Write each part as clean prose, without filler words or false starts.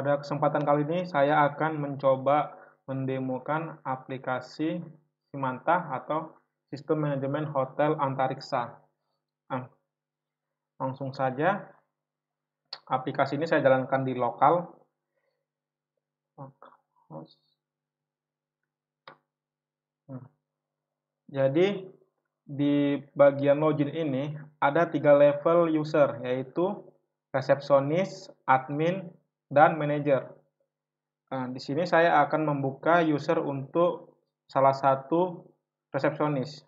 Pada kesempatan kali ini saya akan mencoba mendemokan aplikasi Simantah atau Sistem Manajemen Hotel Antariksa. Nah, langsung saja aplikasi ini saya jalankan di lokal. Jadi di bagian login ini ada 3 level user, yaitu resepsionis, admin, dan manajer. Nah, di sini saya akan membuka user untuk salah satu resepsionis.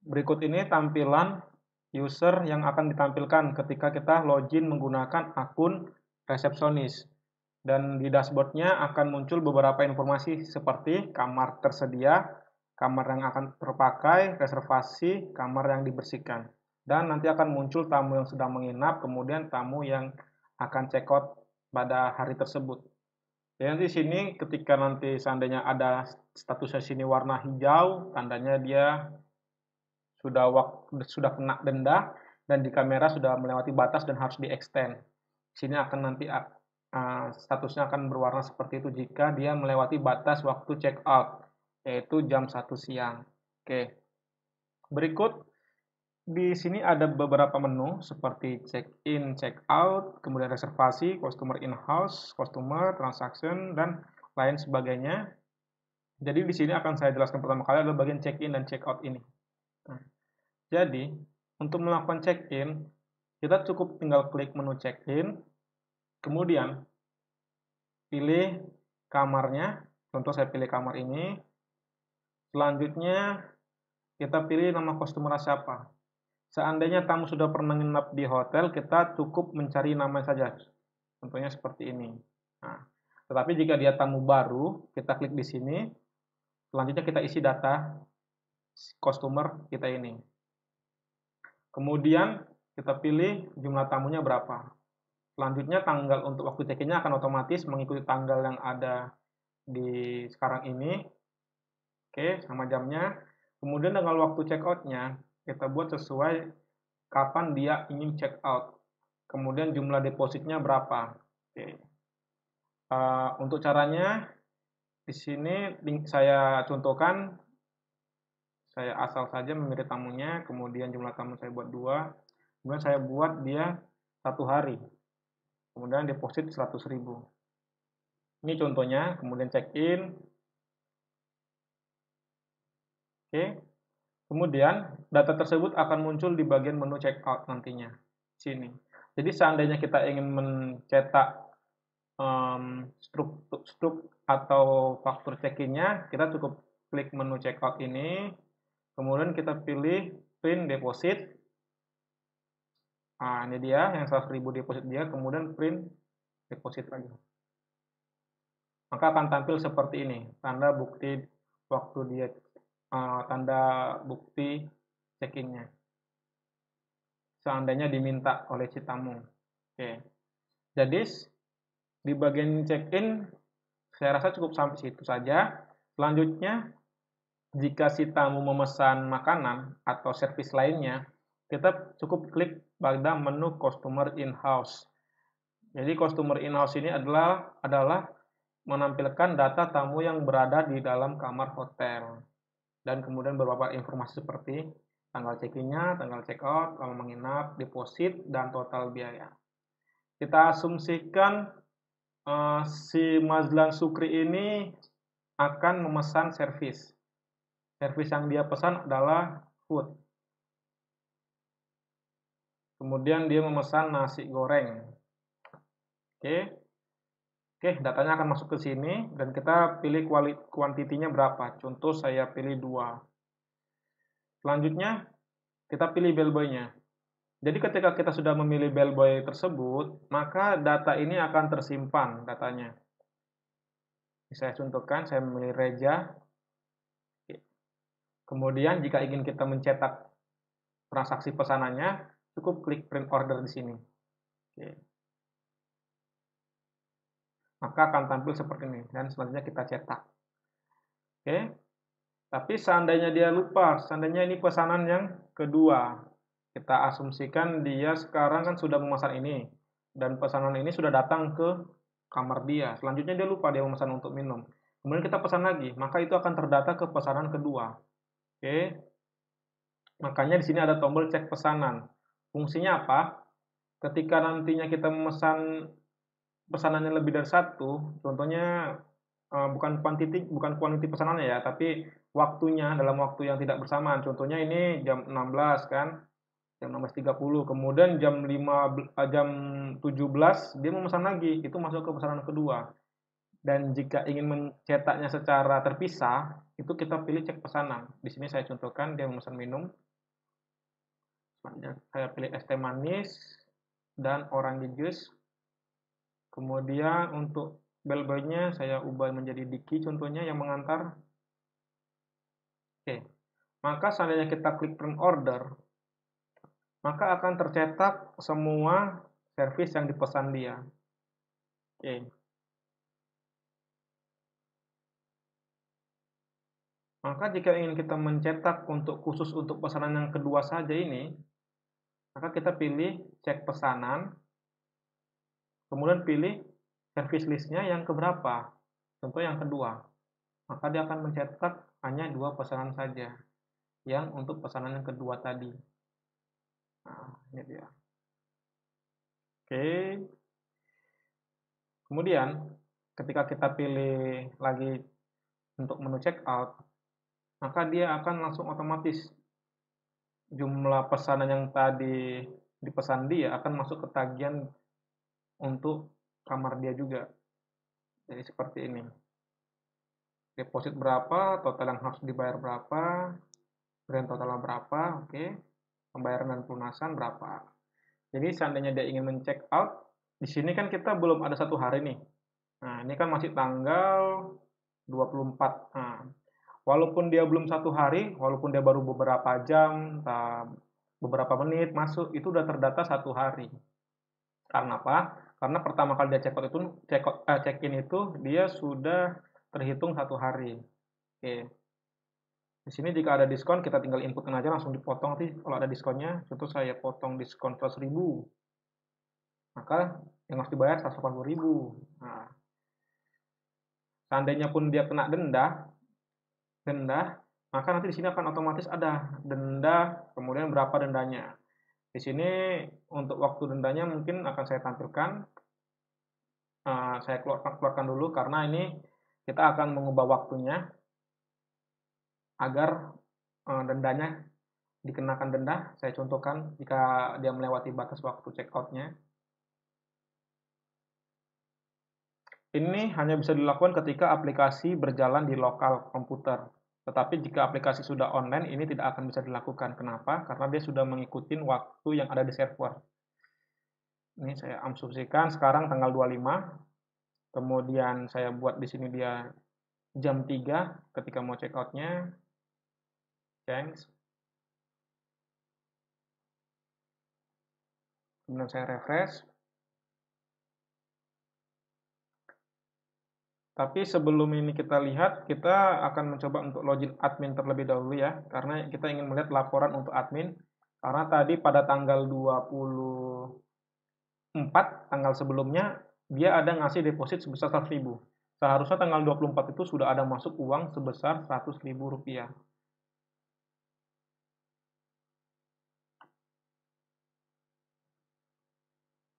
Berikut ini tampilan user yang akan ditampilkan ketika kita login menggunakan akun resepsionis. Dan di dashboardnya akan muncul beberapa informasi seperti kamar tersedia, kamar yang akan terpakai, reservasi, kamar yang dibersihkan. Dan nanti akan muncul tamu yang sedang menginap, kemudian tamu yang akan check out pada hari tersebut. Jadi nanti di sini ketika nanti seandainya ada statusnya sini warna hijau, tandanya dia sudah kena denda dan di kamera sudah melewati batas dan harus di-extend. Sini akan nanti statusnya akan berwarna seperti itu jika dia melewati batas waktu check out, yaitu jam 1 siang. Oke. Berikut di sini ada beberapa menu seperti check in, check out, kemudian reservasi, customer in-house, customer, transaction, dan lain sebagainya. Jadi di sini akan saya jelaskan pertama kali adalah bagian check in dan check out ini. Nah, jadi untuk melakukan check in, kita cukup tinggal klik menu check in, kemudian pilih kamarnya, contoh saya pilih kamar ini. Selanjutnya kita pilih nama customer siapa. Seandainya tamu sudah pernah menginap di hotel, kita cukup mencari nama saja. Contohnya seperti ini. Nah, tetapi jika dia tamu baru, kita klik di sini. Selanjutnya kita isi data customer kita ini. Kemudian kita pilih jumlah tamunya berapa. Selanjutnya tanggal untuk waktu check-in-nya akan otomatis mengikuti tanggal yang ada di sekarang ini. Oke, sama jamnya. Kemudian tanggal waktu check out-nya kita buat sesuai kapan dia ingin check out. Kemudian jumlah depositnya berapa. Oke. Untuk caranya di sini saya contohkan. Saya asal saja memilih tamunya, kemudian jumlah tamu saya buat 2, kemudian saya buat dia 1 hari. Kemudian deposit 100.000. Ini contohnya, kemudian check in. Oke. Kemudian data tersebut akan muncul di bagian menu check out nantinya. Sini. Jadi seandainya kita ingin mencetak struk atau faktur check-in-nya, kita cukup klik menu check out ini, kemudian kita pilih print deposit. Nah, ini dia yang 100.000 deposit dia, kemudian print deposit lagi. Maka akan tampil seperti ini, tanda bukti waktu dia tanda bukti check-in-nya. Seandainya diminta oleh si tamu. Oke. Jadi di bagian check-in saya rasa cukup sampai situ saja. Selanjutnya, jika si tamu memesan makanan atau servis lainnya, kita cukup klik pada menu customer in-house. Jadi customer in-house ini adalah menampilkan data tamu yang berada di dalam kamar hotel. Dan kemudian beberapa informasi seperti tanggal check-in-nya, tanggal check-out, lama menginap, deposit, dan total biaya. Kita asumsikan si Mazlan Sukri ini akan memesan servis. Servis yang dia pesan adalah food. Kemudian dia memesan nasi goreng. Oke, datanya akan masuk ke sini dan kita pilih kuantitinya berapa. Contoh saya pilih 2. Selanjutnya kita pilih bellboy-nya. Jadi ketika kita sudah memilih bellboy tersebut, maka data ini akan tersimpan datanya. Saya contohkan, saya memilih Reja. Kemudian jika ingin kita mencetak transaksi pesanannya, cukup klik print order di sini. Oke. Maka akan tampil seperti ini dan selanjutnya kita cetak. Oke. Tapi seandainya dia lupa, seandainya ini pesanan yang kedua, Kita asumsikan dia sekarang kan sudah memesan ini, dan pesanan ini sudah datang ke kamar dia. Selanjutnya dia lupa dia memesan untuk minum. Kemudian kita pesan lagi, maka itu akan terdata ke pesanan kedua. Oke, makanya di sini ada tombol cek pesanan. Fungsinya apa? Ketika nantinya kita memesan pesanannya lebih dari satu, contohnya bukan quantity pesanannya ya, tapi waktunya dalam waktu yang tidak bersamaan. Contohnya ini jam 16 kan, jam 16.30, kemudian jam 17 dia memesan lagi, itu masuk ke pesanan kedua. Dan jika ingin mencetaknya secara terpisah, itu kita pilih cek pesanan. Di sini saya contohkan dia memesan minum. Saya pilih es teh manis dan orange juice. Kemudian untuk bellboy-nya saya ubah menjadi Diki contohnya yang mengantar. Oke. Maka seandainya kita klik print order, maka akan tercetak semua servis yang dipesan dia. Oke. Maka jika ingin kita mencetak khusus untuk pesanan yang kedua saja ini, maka kita pilih cek pesanan, kemudian pilih service list-nya yang keberapa, contoh yang kedua. Maka dia akan mencetak hanya 2 pesanan saja, yang untuk pesanan yang kedua tadi. Nah, ini dia. Oke. Kemudian, ketika kita pilih lagi untuk menu checkout, maka dia akan langsung otomatis jumlah pesanan yang tadi dipesan dia akan masuk ke tagihan untuk kamar dia juga. Jadi seperti ini. Deposit berapa, total yang harus dibayar berapa, grand totalnya berapa, oke. Pembayaran dan pelunasan berapa. Jadi seandainya dia ingin men-check out, di sini kan kita belum ada 1 hari nih. Nah, ini kan masih tanggal 24. Nah, walaupun dia belum 1 hari, walaupun dia baru beberapa jam, beberapa menit masuk, itu udah terdata 1 hari. Karena apa? Karena pertama kali dia check-in itu dia sudah terhitung 1 hari. Oke. Di sini jika ada diskon, kita tinggal inputkan aja langsung dipotong nanti kalau ada diskonnya. Contoh saya potong diskon 100.000. Maka yang harus dibayar 180.000. Nah, seandainya pun dia kena denda, maka nanti di sini akan otomatis ada denda, kemudian berapa dendanya. Di sini untuk waktu dendanya mungkin akan saya tampilkan. Saya keluarkan dulu karena ini kita akan mengubah waktunya agar dendanya dikenakan denda. Saya contohkan jika dia melewati batas waktu checkout-nya. Ini hanya bisa dilakukan ketika aplikasi berjalan di lokal komputer. Tetapi jika aplikasi sudah online, ini tidak akan bisa dilakukan. Kenapa? Karena dia sudah mengikuti waktu yang ada di server. Ini saya asumsikan sekarang tanggal 25. Kemudian saya buat di sini dia jam 3 ketika mau check out-nya. Thanks. Kemudian saya refresh. Tapi sebelum ini kita lihat, kita akan mencoba untuk login admin terlebih dahulu ya, karena kita ingin melihat laporan untuk admin. Karena tadi pada tanggal 24, tanggal sebelumnya, dia ada ngasih deposit sebesar 100.000. Seharusnya tanggal 24 itu sudah ada masuk uang sebesar 100.000 rupiah.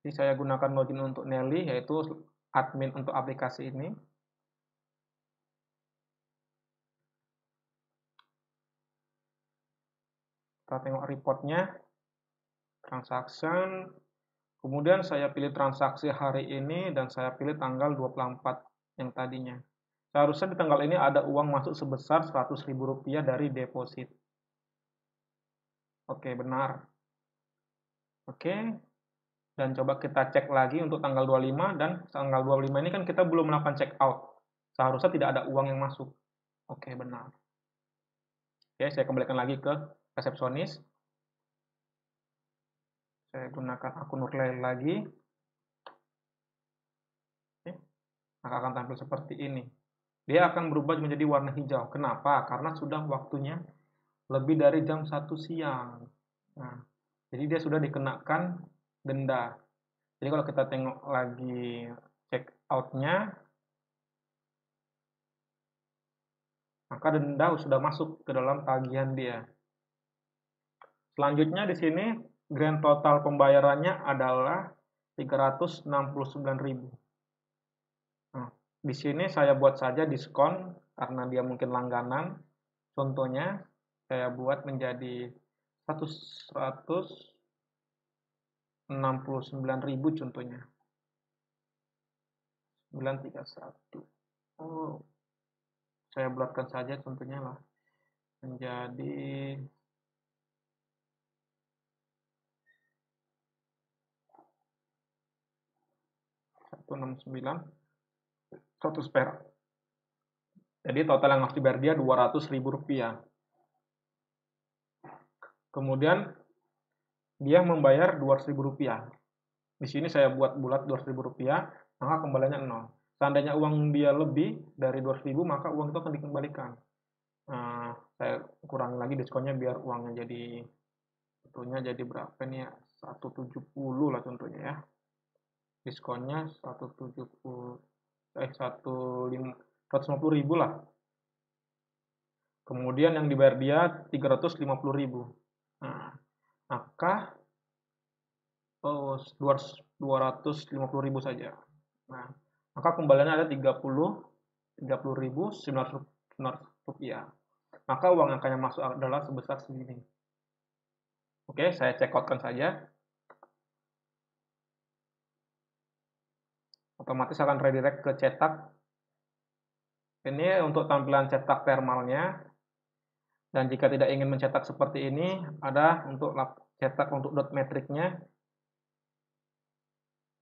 Jadi saya gunakan login untuk Nelly, yaitu admin untuk aplikasi ini. Kita tengok reportnya, transaction, kemudian saya pilih transaksi hari ini dan saya pilih tanggal 24 yang tadinya. Seharusnya di tanggal ini ada uang masuk sebesar 100.000 rupiah dari deposit. Oke, benar. Oke, dan coba kita cek lagi untuk tanggal 25, dan tanggal 25 ini kan kita belum melakukan check out. Seharusnya tidak ada uang yang masuk. Oke, benar. Oke, saya kembalikan lagi ke resepsionis. Saya gunakan akun Nurlail lagi. Oke, maka akan tampil seperti ini. Dia akan berubah menjadi warna hijau. Kenapa? Karena sudah waktunya lebih dari jam 1 siang. Nah, Jadi dia sudah dikenakan denda. Jadi kalau kita tengok lagi check out-nya, maka denda sudah masuk ke dalam tagihan dia. Selanjutnya di sini grand total pembayarannya adalah 369.000. Nah, di sini saya buat saja diskon karena dia mungkin langganan. Contohnya saya buat menjadi 169.000 contohnya. 931. Oh, saya bulatkan saja contohnya lah. Menjadi 169, 100 perak. Jadi total yang harus dibayar dia 200.000 rupiah. Kemudian dia membayar 200.000 rupiah. Di sini saya buat bulat 200.000 rupiah, maka kembaliannya 0. Seandainya uang dia lebih dari 200.000, maka uang itu akan dikembalikan. Saya kurangi lagi diskonnya biar uangnya jadi berapa nih ya? 170 lah contohnya ya. Diskonnya 170, 150.000 lah. Kemudian yang dibayar dia 350.000. Nah, maka 250.000 saja. Nah, maka kembaliannya ada 30.900 rupiah. Maka uang yang akan masuk adalah sebesar segini. Oke, saya check out-kan saja. Otomatis akan redirect ke cetak. Ini untuk tampilan cetak thermalnya. Dan jika tidak ingin mencetak seperti ini, ada untuk cetak untuk dot metricnya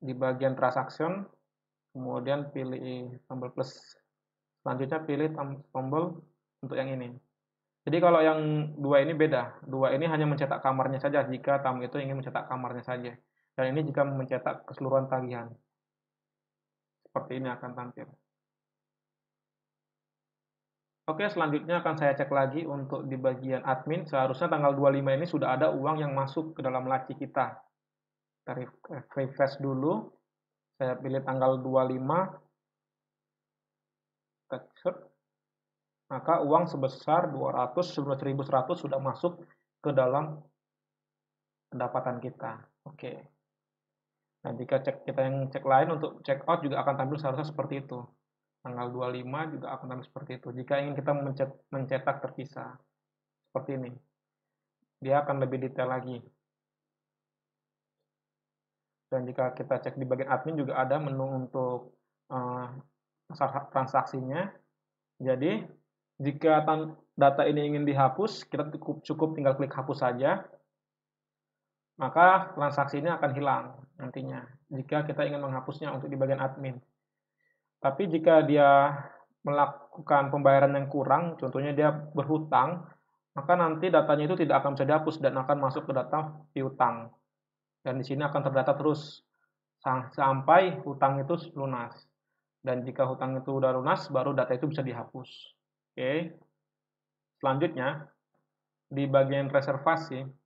di bagian transaction, kemudian pilih tombol plus. Selanjutnya pilih tombol untuk yang ini. Jadi kalau yang dua ini beda. Dua ini hanya mencetak kamarnya saja jika tamu itu ingin mencetak kamarnya saja. Dan ini jika mencetak keseluruhan tagihan. Seperti ini akan tampil. Oke, selanjutnya akan saya cek lagi untuk di bagian admin. Seharusnya tanggal 25 ini sudah ada uang yang masuk ke dalam laci kita. Kita refresh dulu. Saya pilih tanggal 25. Maka uang sebesar 211.100 sudah masuk ke dalam pendapatan kita. Oke. Nah, jika kita yang cek lain untuk check out juga akan tampil seharusnya seperti itu. Tanggal 25 juga akan tampil seperti itu. Jika ingin kita mencetak terpisah, seperti ini. Dia akan lebih detail lagi. Dan jika kita cek di bagian admin juga ada menu untuk transaksinya. Jadi, jika data ini ingin dihapus, kita cukup tinggal klik hapus saja. Maka transaksi ini akan hilang nantinya jika kita ingin menghapusnya untuk di bagian admin. Tapi jika dia melakukan pembayaran yang kurang, contohnya dia berhutang, maka nanti datanya itu tidak akan bisa dihapus dan akan masuk ke data piutang. Dan di sini akan terdata terus sampai hutang itu lunas. Dan jika hutang itu sudah lunas, baru data itu bisa dihapus. Oke. Selanjutnya, di bagian reservasi,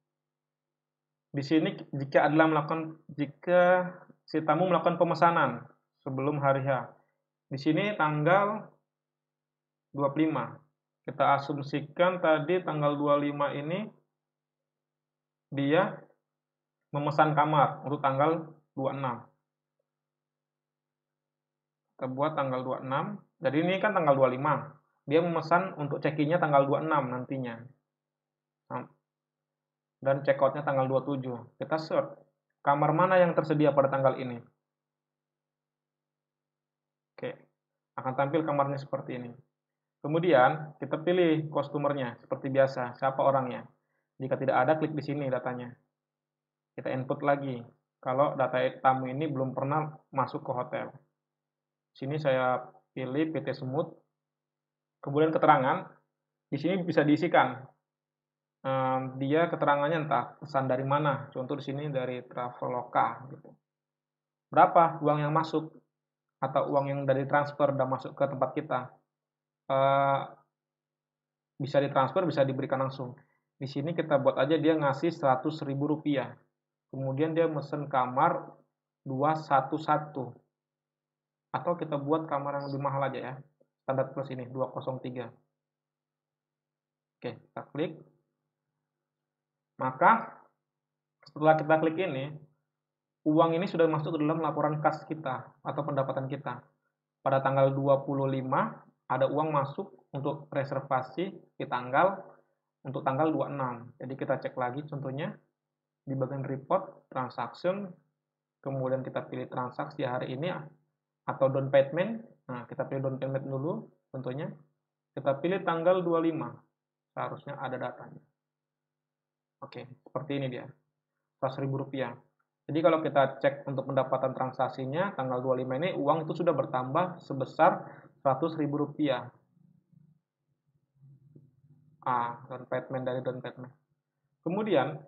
di sini jika si tamu melakukan pemesanan sebelum hari H. Di sini tanggal 25. Kita asumsikan tadi tanggal 25 ini dia memesan kamar untuk tanggal 26. Kita buat tanggal 26. Jadi ini kan tanggal 25. Dia memesan untuk check-in-nya tanggal 26 nantinya. Dan check out-nya tanggal 27. Kita search kamar mana yang tersedia pada tanggal ini. Oke, akan tampil kamarnya seperti ini. Kemudian kita pilih customer-nya seperti biasa, siapa orangnya. Jika tidak ada, klik di sini datanya. Kita input lagi. Kalau data tamu ini belum pernah masuk ke hotel. Di sini saya pilih PT Semut. Kemudian keterangan, di sini bisa diisikan. Dia keterangannya entah pesan dari mana. Contoh di sini dari Traveloka. Gitu. Berapa uang yang masuk atau uang yang dari transfer dan masuk ke tempat kita. Bisa ditransfer, bisa diberikan langsung. Di sini kita buat aja dia ngasih 100.000 rupiah. Kemudian dia mesen kamar 211. Atau kita buat kamar yang lebih mahal aja ya. Standar plus ini 203. Oke, kita klik. Maka setelah kita klik ini, uang ini sudah masuk ke dalam laporan kas kita atau pendapatan kita. Pada tanggal 25 ada uang masuk untuk reservasi di untuk tanggal 26. Jadi kita cek lagi contohnya di bagian report transaction, kemudian kita pilih transaksi hari ini atau down payment. Nah, kita pilih down payment dulu contohnya. Kita pilih tanggal 25. Seharusnya ada datanya. Oke, seperti ini dia. 100.000 rupiah. Jadi kalau kita cek untuk pendapatan transaksinya tanggal 25 ini uang itu sudah bertambah sebesar 100.000 rupiah. Down payment dari down payment. Kemudian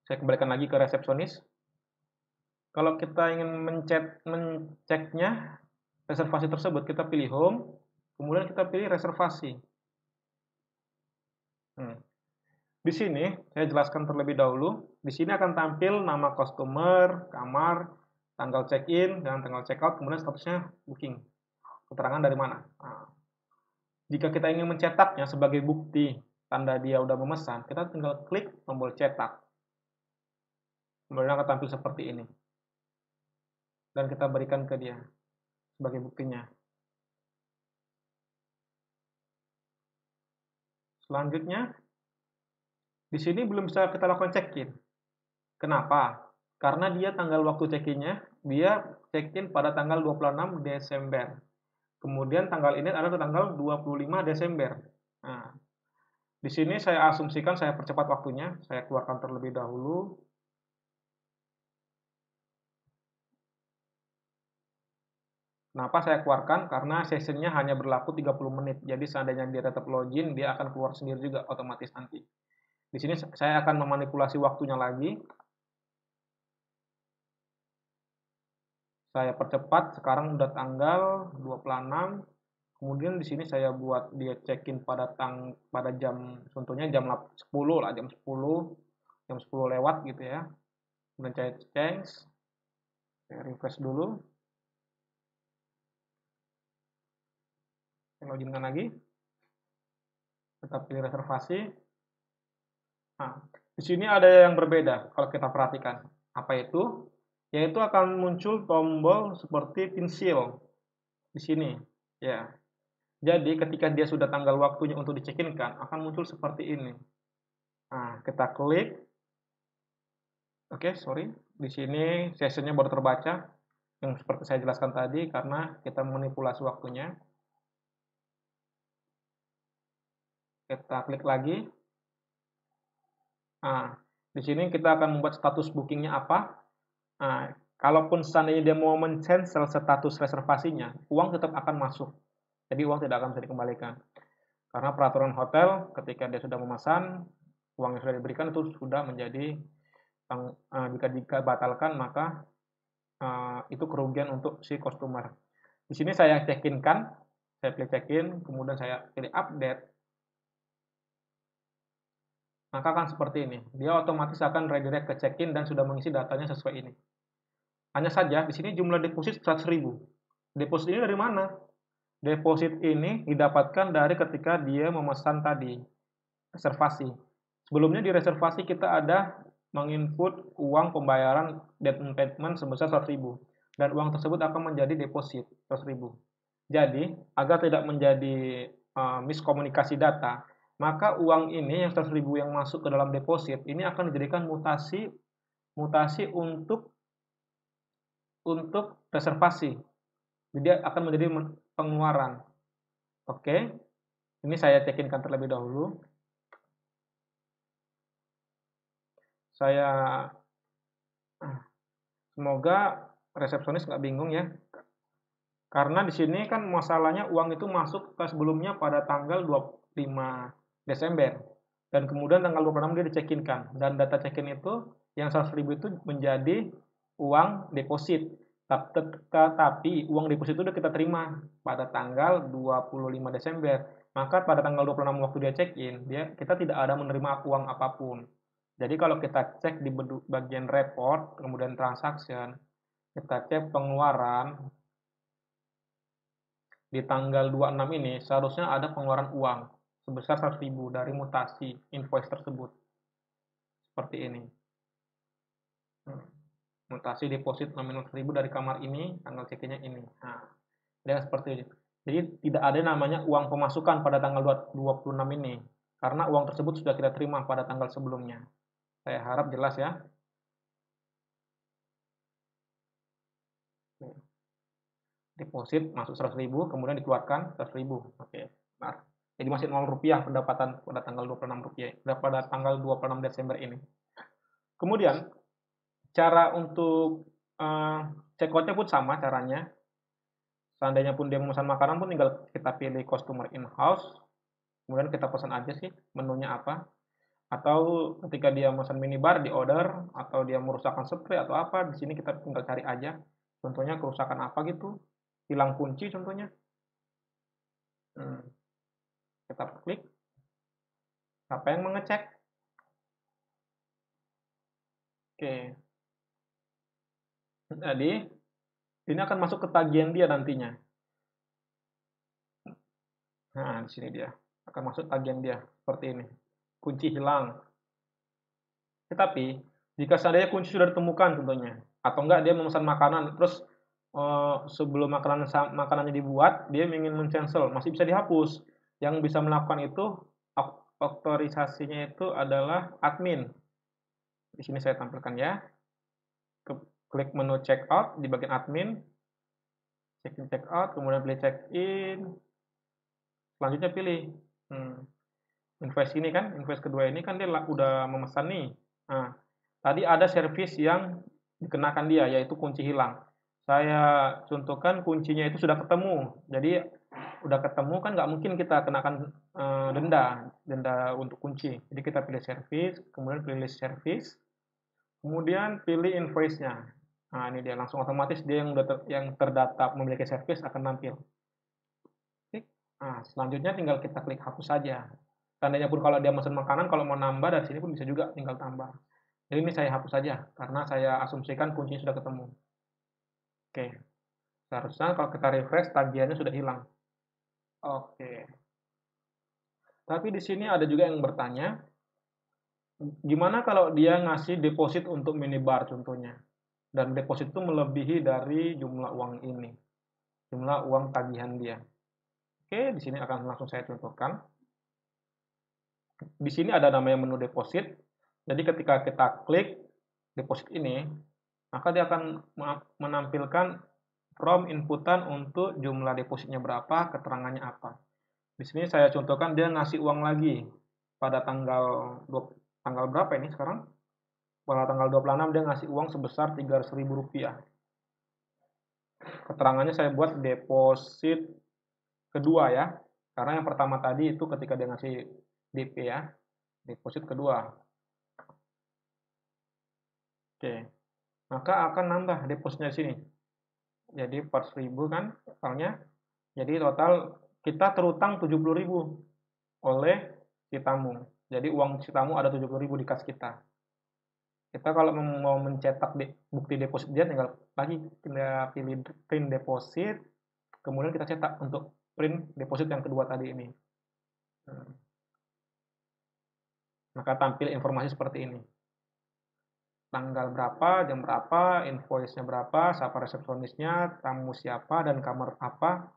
saya kembalikan lagi ke resepsionis. Kalau kita ingin menceknya reservasi tersebut, kita pilih home, kemudian kita pilih reservasi. Di sini saya jelaskan terlebih dahulu. Di sini akan tampil nama customer, kamar, tanggal check-in, dan tanggal check-out, kemudian statusnya booking. Keterangan dari mana. Jika kita ingin mencetaknya sebagai bukti tanda dia udah memesan, kita tinggal klik tombol cetak. Kemudian akan tampil seperti ini. Dan kita berikan ke dia sebagai buktinya. Selanjutnya, di sini belum bisa kita lakukan check-in. Kenapa? Karena dia tanggal waktu check-in-nya, dia check-in pada tanggal 26 Desember. Kemudian tanggal ini adalah tanggal 25 Desember. Nah, di sini saya asumsikan saya percepat waktunya, saya keluarkan terlebih dahulu. Kenapa saya keluarkan? Karena sessionnya hanya berlaku 30 menit. Jadi seandainya dia tetap login, dia akan keluar sendiri juga otomatis nanti. Di sini saya akan memanipulasi waktunya lagi. Saya percepat, sekarang udah tanggal 26. Kemudian di sini saya buat dia check-in pada jam, contohnya jam 10 lah, jam 10 lewat gitu ya. Kemudian saya change, saya refresh dulu. Saya loginkan lagi. Kita pilih reservasi. Nah, di sini ada yang berbeda kalau kita perhatikan. Apa itu? Yaitu akan muncul tombol seperti pensil di sini, ya. Jadi ketika dia sudah tanggal waktunya untuk dicekinkan, akan muncul seperti ini. Nah, kita klik. Oke, sorry. Di sini sessionnya baru terbaca. Yang seperti saya jelaskan tadi, karena kita manipulasi waktunya. Kita klik lagi. Nah, di sini kita akan membuat status bookingnya apa. Nah, kalaupun seandainya dia mau men-cancel status reservasinya, uang tetap akan masuk. Jadi uang tidak akan bisa dikembalikan. Karena peraturan hotel ketika dia sudah memesan, uang yang sudah diberikan itu sudah menjadi jika dibatalkan maka itu kerugian untuk si customer. Di sini saya check-in kan, saya pilih check-in, kemudian saya pilih update. Maka akan seperti ini. Dia otomatis akan redirect ke check-in dan sudah mengisi datanya sesuai ini. Hanya saja di sini jumlah deposit 100.000. Deposit ini dari mana? Deposit ini didapatkan dari ketika dia memesan tadi, reservasi. Sebelumnya di reservasi kita ada menginput uang pembayaran down payment sebesar 100.000 dan uang tersebut akan menjadi deposit 100.000. Jadi, agar tidak menjadi miskomunikasi data, maka uang ini yang 100.000 yang masuk ke dalam deposit ini akan dijadikan mutasi untuk reservasi. Jadi akan menjadi pengeluaran. Oke. Ini saya cekinkan terlebih dahulu. Semoga resepsionis nggak bingung ya. Karena di sini kan masalahnya uang itu masuk ke sebelumnya pada tanggal 25 Desember. Dan kemudian tanggal 26 dia dicekinkan. Dan data check-in itu yang 100.000 itu menjadi uang deposit. Tapi uang deposit itu sudah kita terima pada tanggal 25 Desember. maka pada tanggal 26 waktu dia check-in, kita tidak ada menerima uang apapun. Jadi kalau kita cek di bagian report, kemudian transaction, kita cek pengeluaran, di tanggal 26 ini seharusnya ada pengeluaran uang sebesar 100.000 dari mutasi invoice tersebut. Seperti ini. Mutasi deposit nominal 1.000 dari kamar ini, tanggal check-in-nya ini. Nah, dia seperti ini. Jadi tidak ada namanya uang pemasukan pada tanggal 26 ini, karena uang tersebut sudah kita terima pada tanggal sebelumnya. Saya harap jelas ya. Deposit masuk 100.000, kemudian dikeluarkan 100.000. Oke, benar. Jadi masih 0 rupiah pendapatan pada tanggal 26 rupiah, pada tanggal 26 Desember ini. Kemudian cara untuk check out-nya pun sama caranya. Seandainya pun dia memesan makanan pun tinggal kita pilih customer in-house, kemudian kita pesan aja sih menunya apa. Atau ketika dia memesan minibar di order, atau dia merusakkan spray atau apa, di sini kita tinggal cari aja. Contohnya kerusakan apa gitu, hilang kunci contohnya. Kita klik. Apa yang mengecek? Oke. Jadi ini akan masuk ke tagihan dia nantinya. Nah, di sini dia akan masuk tagihan dia seperti ini. Kunci hilang. Tetapi jika seandainya kunci sudah ditemukan contohnya, atau enggak dia memesan makanan terus sebelum makanannya dibuat dia ingin men-cancel, masih bisa dihapus. Yang bisa melakukan itu otorisasinya itu adalah admin. Di sini saya tampilkan ya. Klik menu check out di bagian admin, check in check out, kemudian pilih check in, selanjutnya pilih invoice ini kan, invoice kedua ini kan dia udah memesan nih. Nah, tadi ada servis yang dikenakan dia, yaitu kunci hilang. Saya contohkan kuncinya itu sudah ketemu, jadi udah ketemu kan nggak mungkin kita kenakan denda untuk kunci. Jadi kita pilih servis, kemudian pilih list servis, kemudian pilih invoice-nya. Nah, ini dia langsung otomatis dia yang terdata memiliki servis akan nampil. Nah, selanjutnya tinggal kita klik hapus saja. Seandainya pun kalau dia pesan makanan, kalau mau nambah dari sini pun bisa juga tinggal tambah. Jadi ini saya hapus saja karena saya asumsikan kuncinya sudah ketemu. Oke. Seharusnya kalau kita refresh tagihannya sudah hilang. Oke. Tapi di sini ada juga yang bertanya, gimana kalau dia ngasih deposit untuk minibar contohnya? Dan deposit itu melebihi dari jumlah uang ini. Jumlah uang tagihan dia. Oke, di sini akan langsung saya contohkan. Di sini ada namanya menu deposit. Jadi ketika kita klik deposit ini, maka dia akan menampilkan from inputan untuk jumlah depositnya berapa, keterangannya apa. Di sini saya contohkan dia ngasih uang lagi pada tanggal berapa ini sekarang? Pada tanggal 26 dia ngasih uang sebesar Rp300.000. Keterangannya saya buat deposit kedua ya. Karena yang pertama tadi itu ketika dia ngasih DP ya. Deposit kedua. Oke. Maka akan nambah depositnya di sini. Jadi 400.000 kan totalnya. Jadi total kita terutang 70.000 oleh si tamu. Jadi uang si tamu ada 70.000 di kas kita. Kita kalau mau mencetak bukti deposit dia tinggal lagi kita pilih print deposit, kemudian kita cetak untuk print deposit yang kedua tadi ini. Maka tampil informasi seperti ini. Tanggal berapa, jam berapa, invoice-nya berapa, siapa resepsionisnya, tamu siapa, dan kamar apa,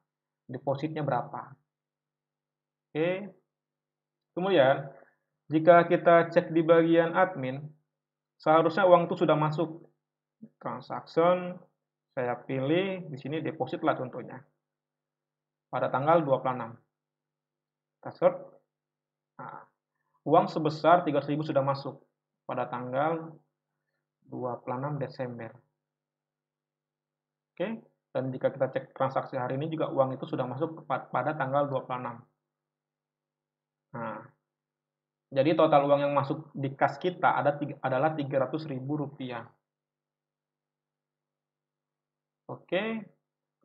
depositnya berapa. Oke. Kemudian, jika kita cek di bagian admin, seharusnya uang itu sudah masuk. Transaction, saya pilih di sini deposit lah contohnya. Pada tanggal 26. Kita search. Nah, uang sebesar 300.000 sudah masuk pada tanggal 26 Desember. Oke, dan jika kita cek transaksi hari ini juga uang itu sudah masuk pada tanggal 26. Nah, jadi total uang yang masuk di kas kita adalah Rp300.000. Oke,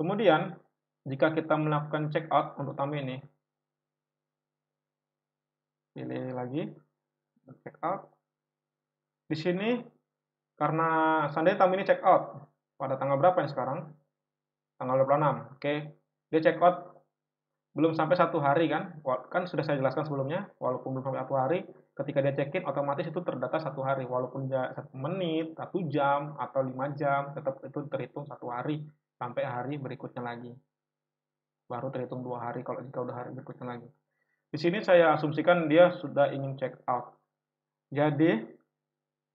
kemudian jika kita melakukan check out untuk tamu ini, pilih lagi, check out. Di sini karena seandainya tamu ini check out pada tanggal berapa yang sekarang? Tanggal 26. Oke. Dia check out belum sampai 1 hari kan? Kan sudah saya jelaskan sebelumnya, walaupun belum sampai 1 hari, ketika dia check in otomatis itu terdata 1 hari, walaupun dia 1 menit, 1 jam, atau 5 jam, tetap itu terhitung 1 hari sampai hari berikutnya lagi. Baru terhitung 2 hari kalau jika udah hari berikutnya lagi. Di sini saya asumsikan dia sudah ingin check out. Jadi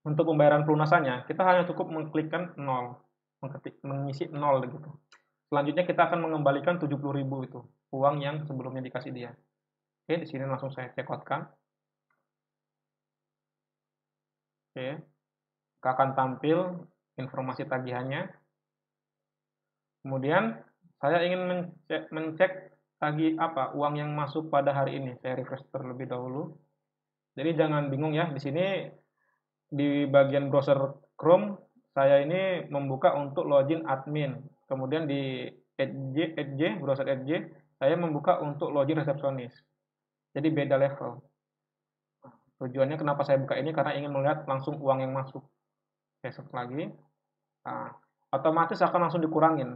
untuk pembayaran pelunasannya kita hanya cukup mengklikkan 0, mengisi 0 gitu. Selanjutnya kita akan mengembalikan 70.000 itu, uang yang sebelumnya dikasih dia. Oke, di sini langsung saya check out-kan. Oke, akan tampil informasi tagihannya. Kemudian saya ingin mencek tagih apa uang yang masuk pada hari ini. Saya refresh terlebih dahulu. Jadi jangan bingung ya, di sini di bagian browser Chrome saya ini membuka untuk login admin. Kemudian di Edge, browser Edge, saya membuka untuk login resepsionis. Jadi beda level. Tujuannya kenapa saya buka ini karena ingin melihat langsung uang yang masuk. Saya set lagi. Nah, otomatis akan langsung dikurangin.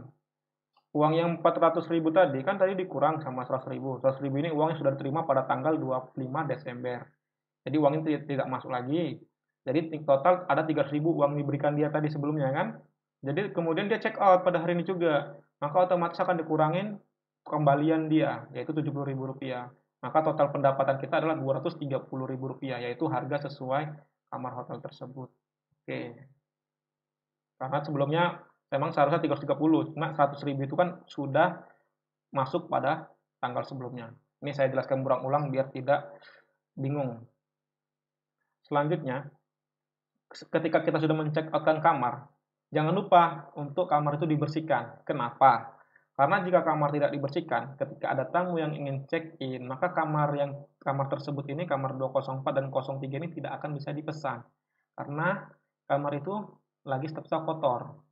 Uang yang 400.000 tadi kan tadi dikurang sama 100.000. 100.000 ini uangnya sudah diterima pada tanggal 25 Desember. Jadi uang ini tidak masuk lagi. Jadi total ada 300.000 uang diberikan dia tadi sebelumnya kan. Jadi kemudian dia check out pada hari ini juga. Maka otomatis akan dikurangin kembalian dia, yaitu Rp70.000. Maka total pendapatan kita adalah Rp230.000, yaitu harga sesuai kamar hotel tersebut. Oke. Karena sebelumnya memang seharusnya 330, cuma 100.000 itu kan sudah masuk pada tanggal sebelumnya. Ini saya jelaskan berulang-ulang biar tidak bingung. Selanjutnya, ketika kita sudah men-check out-kan kamar, jangan lupa untuk kamar itu dibersihkan. Kenapa? Karena jika kamar tidak dibersihkan, ketika ada tamu yang ingin check-in, maka kamar tersebut ini, kamar 204 dan 03 ini tidak akan bisa dipesan. Karena kamar itu lagi step-step kotor.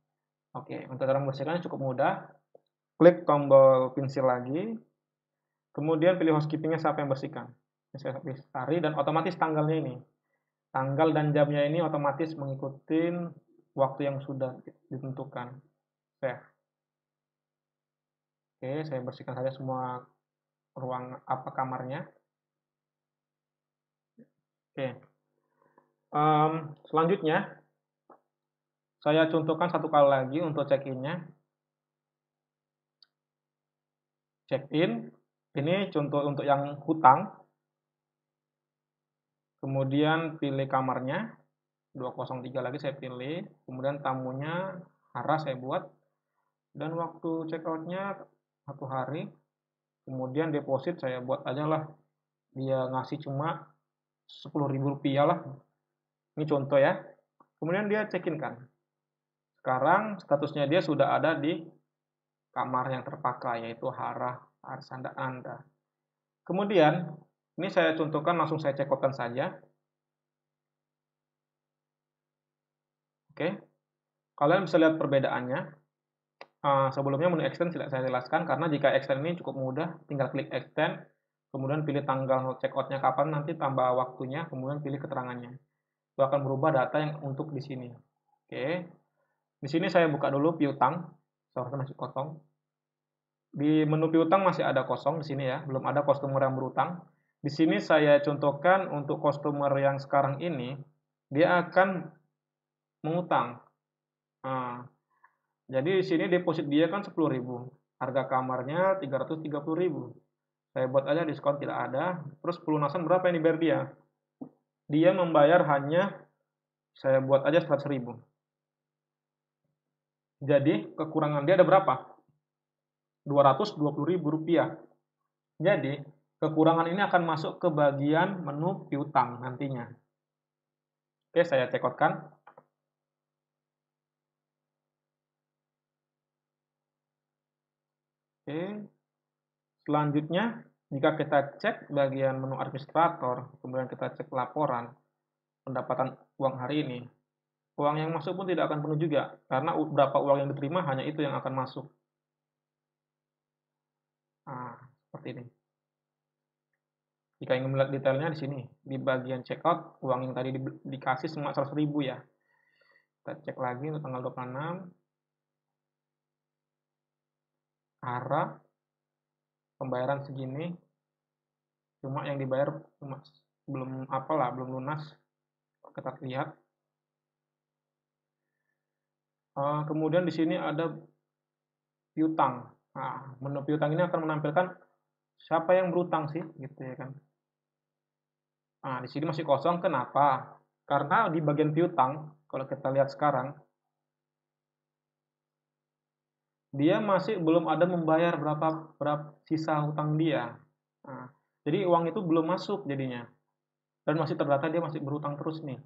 Oke, untuk cara membersihkannya cukup mudah. Klik tombol pensil lagi, kemudian pilih housekeeping-nya siapa yang bersihkan. Saya cari dan otomatis tanggalnya ini. Tanggal dan jamnya ini otomatis mengikuti waktu yang sudah ditentukan. Save. Oke, saya bersihkan saja semua ruang kamarnya. Oke. Selanjutnya, saya contohkan satu kali lagi untuk check-in-nya. Check-in, ini contoh untuk yang hutang. Kemudian pilih kamarnya, 203 lagi saya pilih. Kemudian tamunya, Hara saya buat. Dan waktu check-out-nya 1 hari. Kemudian deposit saya buat aja lah. Dia ngasih cuma Rp10.000 lah. Ini contoh ya. Kemudian dia check-in kan. Sekarang statusnya dia sudah ada di kamar yang terpakai, yaitu Hara Arsanda Anda. Kemudian, ini saya contohkan langsung saya check out-kan saja. Oke. Kalian bisa lihat perbedaannya. Sebelumnya menu extend tidak saya jelaskan karena jika extend ini cukup mudah, tinggal klik extend, kemudian pilih tanggal checkout-nya kapan, nanti tambah waktunya, kemudian pilih keterangannya. Itu akan berubah data yang untuk di sini. Oke. Di sini saya buka dulu piutang, seharusnya masih kosong. Di menu piutang masih ada kosong di sini ya, belum ada customer yang berutang. Di sini saya contohkan untuk customer yang sekarang ini, dia akan mengutang. Jadi di sini deposit dia kan 10.000, harga kamarnya 330.000. Saya buat aja diskon tidak ada. Terus pelunasan berapa yang dibayar dia? Dia membayar hanya, saya buat aja 100.000. Jadi kekurangan dia ada berapa? Rp220.000. Jadi kekurangan ini akan masuk ke bagian menu piutang nantinya. Oke, saya check out-kan. Oke. Selanjutnya, jika kita cek bagian menu administrator, kemudian kita cek laporan pendapatan uang hari ini, uang yang masuk pun tidak akan penuh juga, karena berapa uang yang diterima hanya itu yang akan masuk. Nah, seperti ini. Jika ingin melihat detailnya di sini, di bagian checkout, uang yang tadi dikasih cuma 100.000 ya. Kita cek lagi untuk tanggal 26, arah pembayaran segini, cuma yang dibayar cuma belum belum lunas. Kita lihat. Kemudian di sini ada piutang. Nah, menu piutang ini akan menampilkan siapa yang berutang sih, gitu ya kan. Nah, di sini masih kosong. Kenapa? Karena di bagian piutang, kalau kita lihat sekarang, dia masih belum ada membayar berapa sisa hutang dia. Nah, jadi uang itu belum masuk jadinya. Dan masih terdata dia masih berhutang terus nih.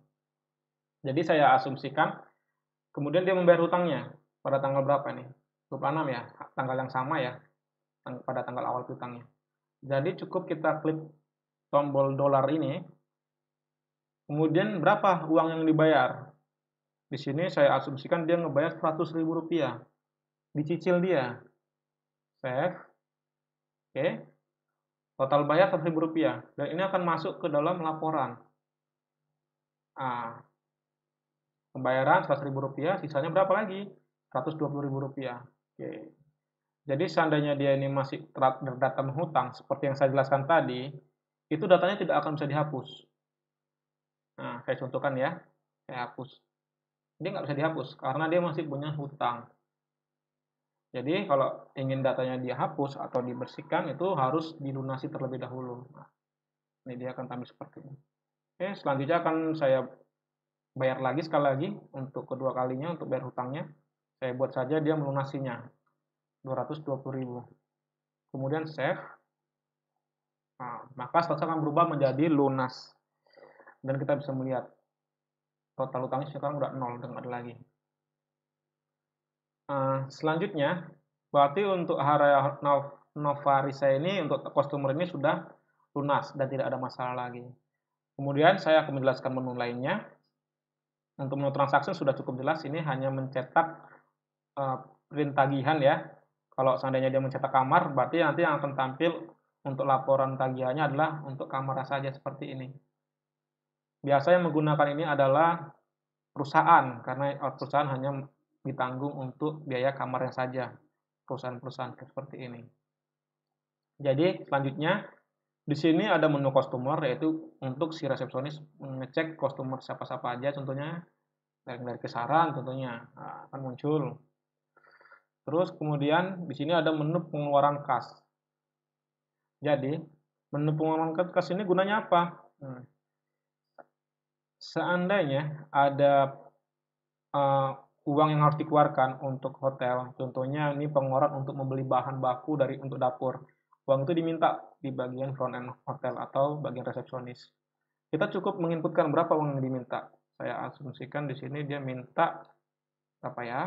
Jadi saya asumsikan, kemudian dia membayar hutangnya pada tanggal berapa nih? 26 ya, tanggal yang sama ya, pada tanggal awal piutangnya. Jadi cukup kita klik tombol dolar ini, kemudian berapa uang yang dibayar. Di sini saya asumsikan dia ngebayar 100.000 rupiah. Dicicil dia. Save. Oke. Total bayar 100.000 rupiah. Dan ini akan masuk ke dalam laporan. Pembayaran 100.000 rupiah, sisanya berapa lagi? 120.000 rupiah. Oke. Jadi seandainya dia ini masih terdata menghutang, seperti yang saya jelaskan tadi, itu datanya tidak akan bisa dihapus. Nah, saya contohkan ya. Saya hapus. Dia nggak bisa dihapus, karena dia masih punya hutang. Jadi kalau ingin datanya dihapus atau dibersihkan itu harus dilunasi terlebih dahulu. Nah, ini dia akan tampil seperti ini. Oke, selanjutnya akan saya bayar lagi sekali lagi untuk kedua kalinya untuk bayar hutangnya. Saya buat saja dia melunasinya 220.000. Kemudian save. Nah, maka status akan berubah menjadi lunas. Dan kita bisa melihat total hutangnya sekarang udah 0, udah nggak ada lagi. Selanjutnya, berarti untuk Haraya Novarisa ini, untuk customer ini sudah lunas dan tidak ada masalah lagi. Kemudian saya akan menjelaskan menu lainnya. Untuk menu transaksi sudah cukup jelas, ini hanya mencetak print tagihan ya. Kalau seandainya dia mencetak kamar, berarti nanti yang akan tampil untuk laporan tagihannya adalah untuk kamar saja seperti ini. Biasa yang menggunakan ini adalah perusahaan, karena perusahaan hanya ditanggung untuk biaya kamarnya saja, perusahaan-perusahaan seperti ini. Jadi selanjutnya di sini ada menu customer, yaitu untuk si resepsionis mengecek customer siapa-siapa aja, contohnya dari kisaran contohnya akan muncul. Terus kemudian di sini ada menu pengeluaran kas. Jadi menu pengeluaran kas ini gunanya apa? Seandainya ada uang yang harus dikeluarkan untuk hotel, contohnya ini pengeluaran untuk membeli bahan baku untuk dapur. Uang itu diminta di bagian front end hotel atau bagian resepsionis. Kita cukup menginputkan berapa uang yang diminta. Saya asumsikan di sini dia minta berapa ya?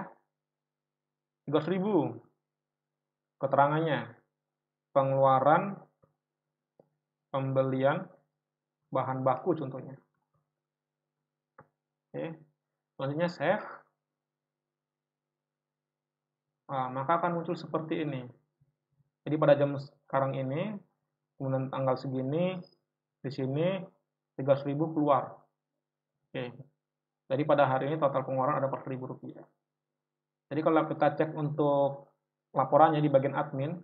300.000. Keterangannya, pengeluaran pembelian bahan baku contohnya. Oke. Selanjutnya save. Maka akan muncul seperti ini. Jadi pada jam sekarang ini, kemudian tanggal segini, di sini 300.000 keluar. Oke. Jadi pada hari ini total pengeluaran ada 4.000 rupiah. Jadi kalau kita cek untuk laporannya di bagian admin,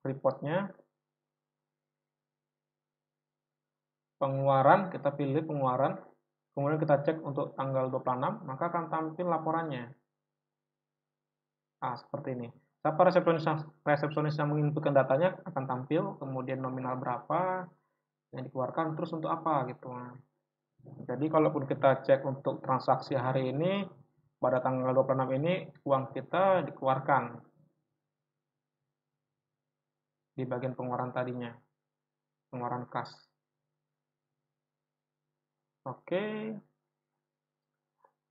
reportnya, pengeluaran, kita pilih pengeluaran, kemudian kita cek untuk tanggal 26, maka akan tampil laporannya. Seperti ini. Siapa resepsionis yang menginputkan datanya akan tampil, kemudian nominal berapa yang dikeluarkan, terus untuk apa gitu. Jadi kalaupun kita cek untuk transaksi hari ini, pada tanggal 26 ini uang kita dikeluarkan di bagian pengeluaran tadinya, pengeluaran kas. Oke.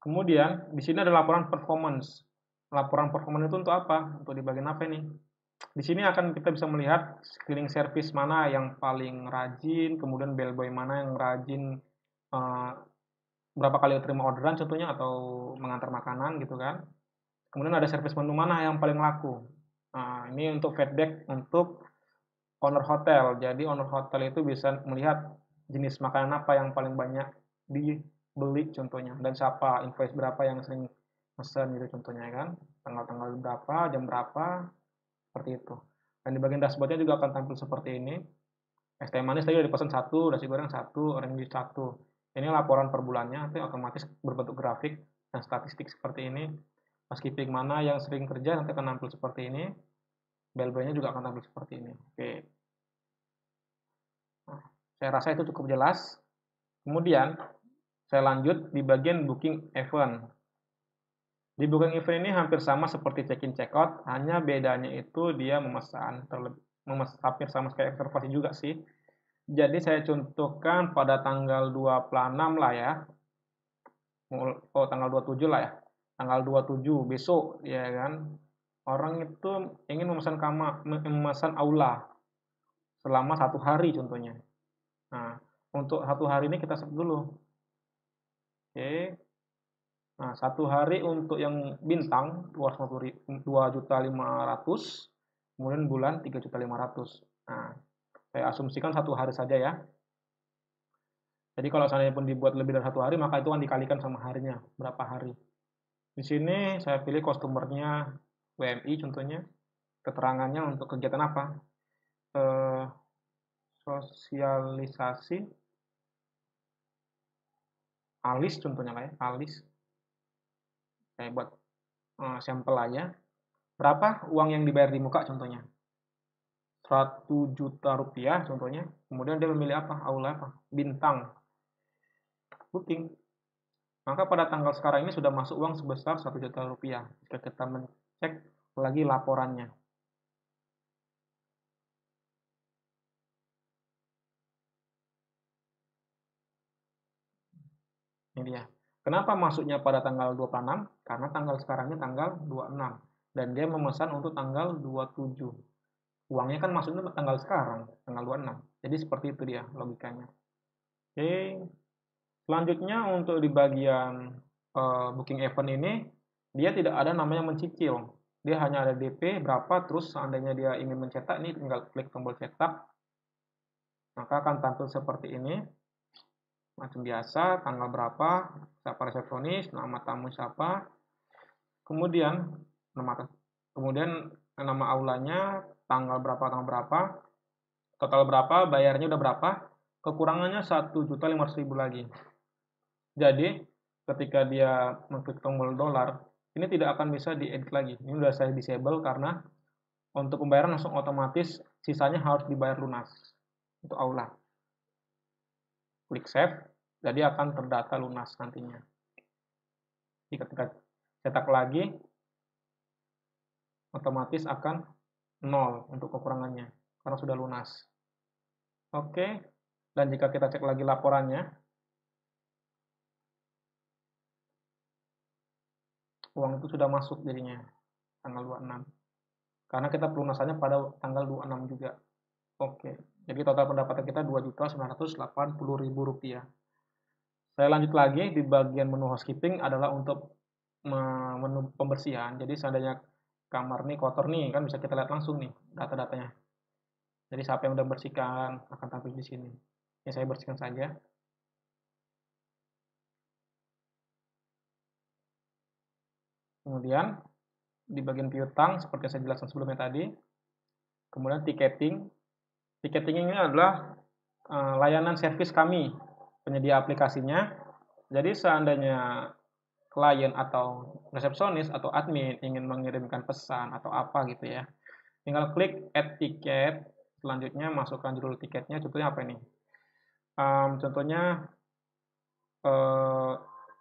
Kemudian di sini ada laporan performance. Laporan performance itu untuk apa? Untuk di bagian apa ini? Di sini akan kita bisa melihat cleaning service mana yang paling rajin, kemudian bellboy mana yang rajin, berapa kali terima orderan contohnya, atau mengantar makanan gitu kan. Kemudian ada service menu mana yang paling laku. Ini untuk feedback untuk owner hotel. Jadi owner hotel itu bisa melihat jenis makanan apa yang paling banyak dibeli contohnya, dan siapa, invoice berapa yang sering pesan gitu contohnya kan, tanggal-tanggal berapa, jam berapa, seperti itu. Dan di bagian dashboardnya juga akan tampil seperti ini. Es teh manis tadi udah dipesan satu, nasi goreng satu, orange juice satu. Ini laporan per bulannya, nanti otomatis berbentuk grafik dan statistik seperti ini. Housekeeping mana yang sering kerja nanti akan tampil seperti ini. Bell-bellnya juga akan tampil seperti ini. Oke. Nah, saya rasa itu cukup jelas. Kemudian saya lanjut di bagian booking event. Di booking event ini hampir sama seperti check-in check-out, hanya bedanya itu dia memesan hampir sama kayak reservasi juga sih. Jadi saya contohkan pada tanggal 26 lah ya. Oh, tanggal 27 lah ya. Tanggal 27 besok ya kan. Orang itu ingin memesan aula selama 1 hari contohnya. Nah, untuk 1 hari ini kita set dulu. Oke. Nah, 1 hari untuk yang bintang 2.500.000, kemudian bulan 3.500.000. Nah, saya asumsikan 1 hari saja ya. Jadi kalau seandainya pun dibuat lebih dari 1 hari, maka itu akan dikalikan sama harinya, berapa hari. Di sini saya pilih customer-nya WMI contohnya, keterangannya untuk kegiatan apa? Sosialisasi alis contohnya kayak alis. Saya buat sampel aja. Berapa uang yang dibayar di muka contohnya? 100 juta rupiah contohnya. Kemudian dia memilih apa? Aula apa? Bintang. Booking. Maka pada tanggal sekarang ini sudah masuk uang sebesar 1 juta rupiah. Jika kita mencek lagi laporannya. Ini dia. Kenapa masuknya pada tanggal 26? Karena tanggal sekarangnya tanggal 26. Dan dia memesan untuk tanggal 27. Uangnya kan masuknya tanggal sekarang, tanggal 26. Jadi seperti itu dia logikanya. Oke. Selanjutnya untuk di bagian booking event ini, dia tidak ada namanya mencicil. Dia hanya ada DP berapa, terus seandainya dia ingin mencetak, ini tinggal klik tombol cetak. Maka akan tampil seperti ini. Macam biasa, tanggal berapa, siapa resepsionis, nama tamu siapa, kemudian nama aulanya, tanggal berapa, total berapa, bayarnya udah berapa, kekurangannya 1.500.000 lagi. Jadi, ketika dia mengklik tombol dolar, ini tidak akan bisa diedit lagi. Ini sudah saya disable karena untuk pembayaran langsung otomatis, sisanya harus dibayar lunas untuk aula. Klik save, jadi akan terdata lunas nantinya. Jadi ketika cetak lagi, otomatis akan 0 untuk kekurangannya, karena sudah lunas. Oke, dan jika kita cek lagi laporannya, uang itu sudah masuk jadinya, tanggal 26. Karena kita pelunasannya pada tanggal 26 juga. Oke, jadi total pendapatan kita Rp2.980.000. Saya lanjut lagi di bagian menu housekeeping adalah untuk menu pembersihan. Jadi seandainya kamar nih kotor nih, kan bisa kita lihat langsung nih data-datanya. Jadi siapa yang udah bersihkan akan tampil di sini. Ini saya bersihkan saja. Kemudian di bagian piutang seperti yang saya jelaskan sebelumnya tadi. Kemudian tiketing. Tiketing ini adalah layanan servis kami, penyedia aplikasinya. Jadi seandainya klien atau resepsionis atau admin ingin mengirimkan pesan atau apa gitu ya, tinggal klik add tiket, selanjutnya masukkan judul tiketnya, contohnya apa ini? Contohnya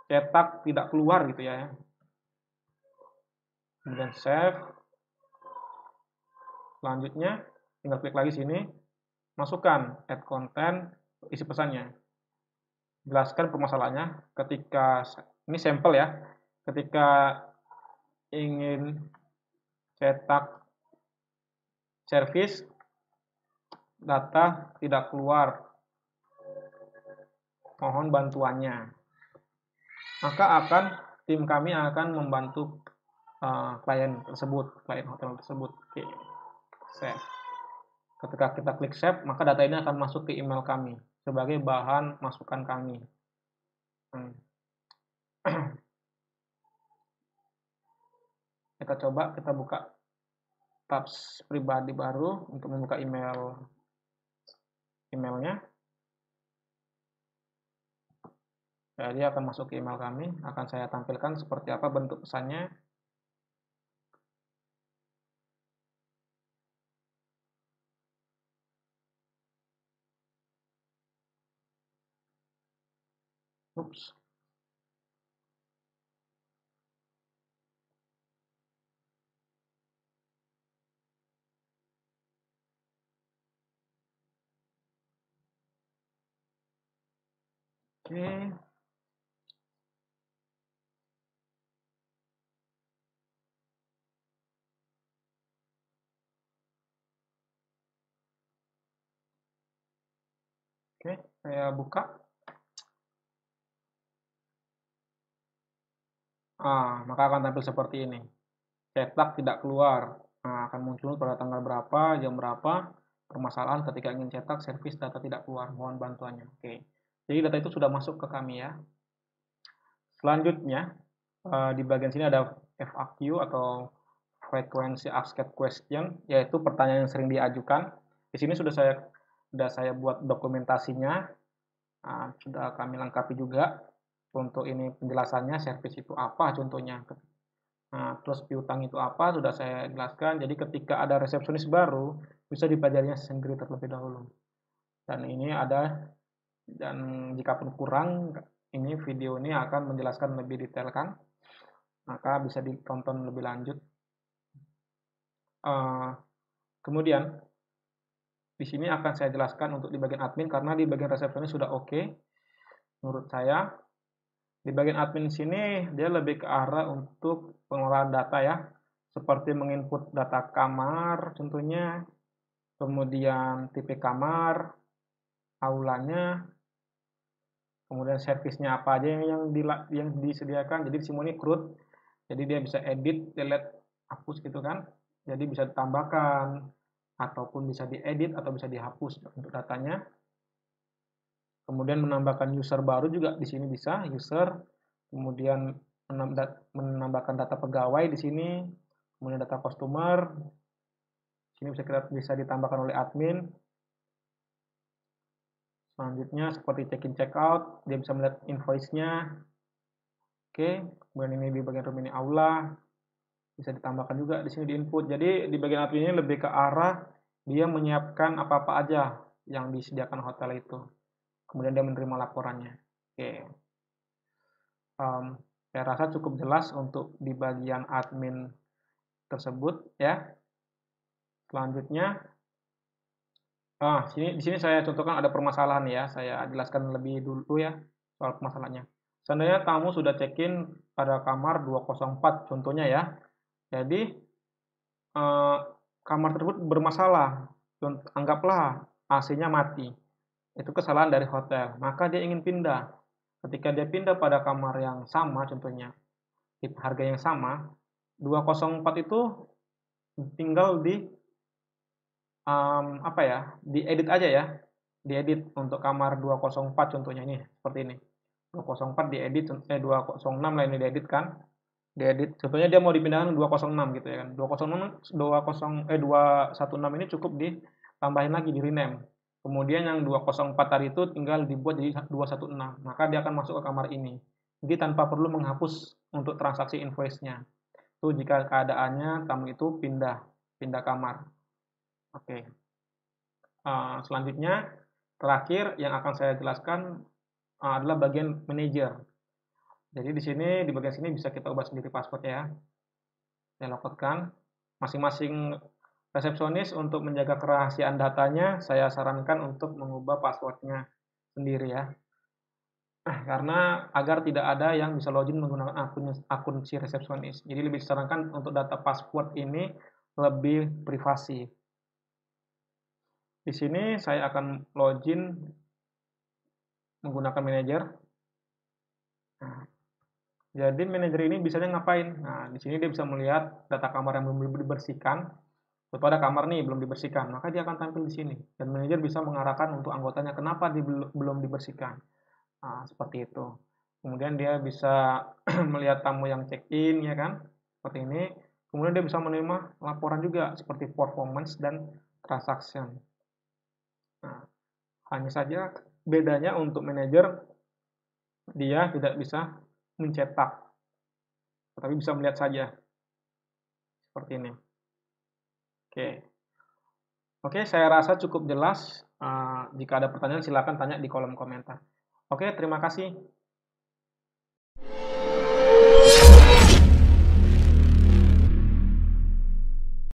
cetak tidak keluar gitu ya. Kemudian save. Selanjutnya tinggal klik lagi sini, masukkan add content, isi pesannya. Jelaskan permasalahannya ketika ini sampel ya. Ketika ingin cetak servis data tidak keluar, mohon bantuannya. Maka tim kami akan membantu klien hotel tersebut. Oke, save. Ketika kita klik save, maka data ini akan masuk ke email kami sebagai bahan masukan kami. Kita coba, kita buka tabs pribadi baru untuk membuka emailnya. Jadi akan masuk ke email kami, akan saya tampilkan seperti apa bentuk pesannya. Oops. Oke. Oke, saya buka. Maka akan tampil seperti ini. Cetak tidak keluar. Akan muncul pada tanggal berapa, jam berapa, permasalahan ketika ingin cetak, servis data tidak keluar, mohon bantuannya. Oke. Jadi data itu sudah masuk ke kami ya. Selanjutnya, di bagian sini ada FAQ atau Frequency Asked Question, yaitu pertanyaan yang sering diajukan. Di sini sudah saya buat dokumentasinya, sudah kami lengkapi juga. Untuk ini penjelasannya, servis itu apa contohnya. Terus piutang itu apa, sudah saya jelaskan. Jadi ketika ada resepsionis baru, bisa dipelajarinya sendiri terlebih dahulu. Dan ini ada, dan jika pun kurang, ini video ini akan menjelaskan lebih detail kan, maka bisa ditonton lebih lanjut. Kemudian di sini akan saya jelaskan untuk di bagian admin, karena di bagian resepsionis sudah oke menurut saya. Di bagian admin sini dia lebih ke arah untuk pengolahan data ya, seperti menginput data kamar contohnya, kemudian tipe kamar, aulanya, kemudian servisnya apa aja yang disediakan. Jadi semua ini CRUD, jadi dia bisa edit, delete, hapus gitu kan. Jadi bisa ditambahkan ataupun bisa diedit atau bisa dihapus untuk datanya. Kemudian menambahkan user baru juga di sini bisa, user, kemudian menambahkan data pegawai di sini, kemudian data customer. Sini bisa ditambahkan oleh admin. Selanjutnya seperti check-in check-out, dia bisa melihat invoice-nya. Oke, kemudian ini di bagian room ini aula, bisa ditambahkan juga di sini di input. Jadi di bagian admin ini lebih ke arah dia menyiapkan apa-apa aja yang disediakan hotel itu. Kemudian dia menerima laporannya. Oke. Saya rasa cukup jelas untuk di bagian admin tersebut ya. Selanjutnya, di sini saya contohkan ada permasalahan ya. Saya jelaskan lebih dulu ya soal permasalahannya. Seandainya tamu sudah check-in pada kamar 204 contohnya ya. Jadi kamar tersebut bermasalah. Anggaplah AC-nya mati. Itu kesalahan dari hotel. Maka dia ingin pindah. Ketika dia pindah pada kamar yang sama contohnya, harga yang sama, 204 itu tinggal diedit aja ya. Diedit untuk kamar 204 contohnya ini, seperti ini. 204 diedit, 206 lah ini diedit kan. Diedit, contohnya dia mau dipindahkan 206 gitu ya kan. 216 ini cukup ditambahin lagi, di rename. Kemudian yang 204 tadi itu tinggal dibuat jadi 216. Maka dia akan masuk ke kamar ini. Jadi tanpa perlu menghapus untuk transaksi invoice-nya. Itu jika keadaannya tamu itu pindah kamar. Oke. Selanjutnya, terakhir yang akan saya jelaskan adalah bagian manager. Jadi di sini, di bagian sini bisa kita ubah sendiri password ya. Saya lakukan. Masing-masing resepsionis untuk menjaga kerahasiaan datanya, saya sarankan untuk mengubah passwordnya sendiri ya. Karena agar tidak ada yang bisa login menggunakan akun si resepsionis. Jadi lebih disarankan untuk data password ini lebih privasi. Di sini saya akan login menggunakan manajer. Jadi manajer ini bisanya ngapain? Di sini dia bisa melihat data kamar yang belum dibersihkan. Contoh ada kamar nih belum dibersihkan, maka dia akan tampil di sini dan manajer bisa mengarahkan untuk anggotanya kenapa belum dibersihkan. Nah, seperti itu. Kemudian dia bisa melihat tamu yang check-in ya kan, seperti ini. Kemudian dia bisa menerima laporan juga seperti performance dan transaction. Nah, hanya saja bedanya untuk manajer dia tidak bisa mencetak, tetapi bisa melihat saja seperti ini. Oke. Oke, saya rasa cukup jelas. Jika ada pertanyaan silakan tanya di kolom komentar. Oke, terima kasih.